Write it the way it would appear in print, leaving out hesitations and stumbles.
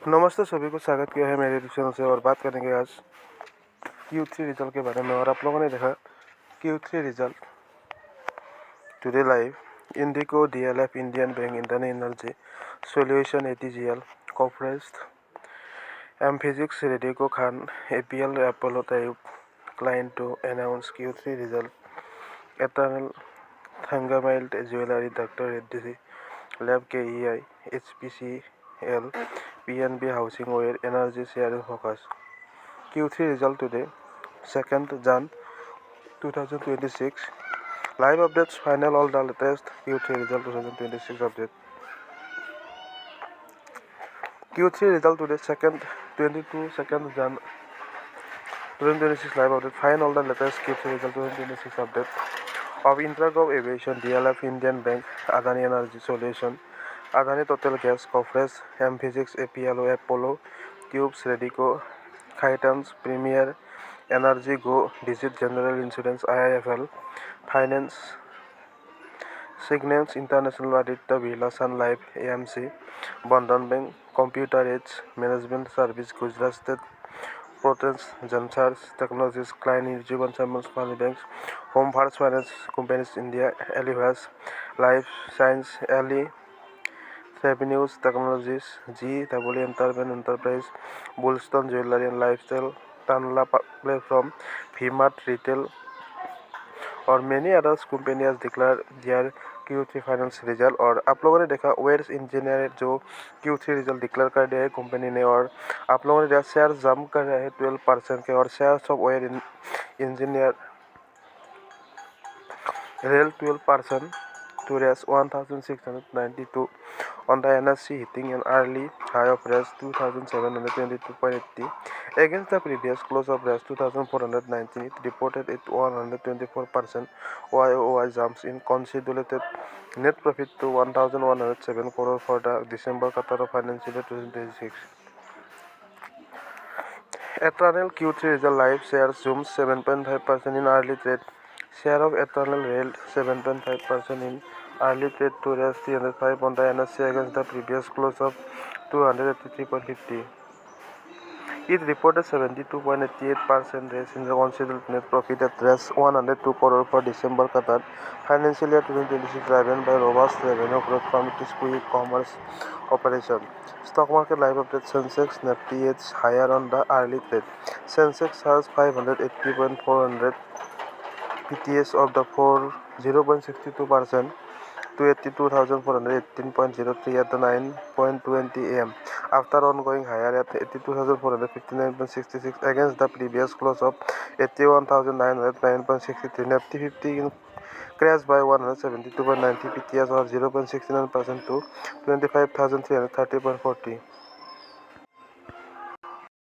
नमस्ते सभी को स्वागत किया है मेरे यूट्यूब से और बात करेंगे आज Q3 रिजल्ट के बारे में। और आप लोगों ने देखा Q3 result today live IndiGo, DLF, Indian bank, Indian energy solution, ATGL, Coforge, MphasiS, Radico, Khan, APL, Apollo type client to announce Q3 result. Eternal Thangamayil, Jewellery, Dr. Reddy, Lab KEI, HPCL, PNB Housing Ware, Energy Sharing Focus. Q3 result today, 2nd Jan 2026. Live updates, final all the latest Q3 result 2026 update. Q3 result today, 2nd Jan 2026 live update, final all the latest Q3 result 2026 update of Interglobe, Aviation, DLF, Indian Bank, Adani Energy Solution, Adani Total Gas, Coforge, MphasiS, APL, Apollo, Tubes, Radico, Khaitan, Premier, Energy Go, Digit General Insurance, IIFL, Finance, Syngene, International, Aditya, Birla, Sun Life, AMC, Bandhan Bank, Computer Age, Management Service, Gujarat State, Petronet, Zensar, Technologies, Client, Ujjivan, Simons, Family Banks, Home First Finance Companies India, Alivus, Life Science, Travenues, Technologies, GW Enterprise, Bluestone, Jewellery and Lifestyle, Tanla Platform, V-Mart Retail, और many others companies declare their Q3 finance result. और आप लोगों ने देखा wears engineer जो Q3 result declare कर दिया है कंपनी ने, और आप लोगों ने देखा शेयर जंप कर रहे हैं 12% के, और शेयर्स ऑफ वेयर engineer rail 12% to raise 1,692 on the NSE, hitting an early high of raise 2,722.80 against the previous close of raise 2,419. It reported it 124% YoY jumps in consolidated net profit to 1,107 crore for the December quarter of financial year 2026. Eternal Q3 result live shares zoomed 7.5% in early trade. Share of Eternal railed 7.5% in early trade to raise 305 on the NSE against the previous close of 283.50. It reported 72.88% raise in the consolidated net profit at raise 102 crore for December quarter financial year 2026, driven by robust revenue growth from its quick commerce operation. Stock market live update. Sensex Nifty edged higher on the early trade. Sensex has 580.400 PTS of the 0.62% to 82,418.03 at the 9:20 am. After ongoing higher at 82,459.66 against the previous close of 81,909.63, Nifty 50 crashed by 172.90 PTS or 0.69% to 25,330.40.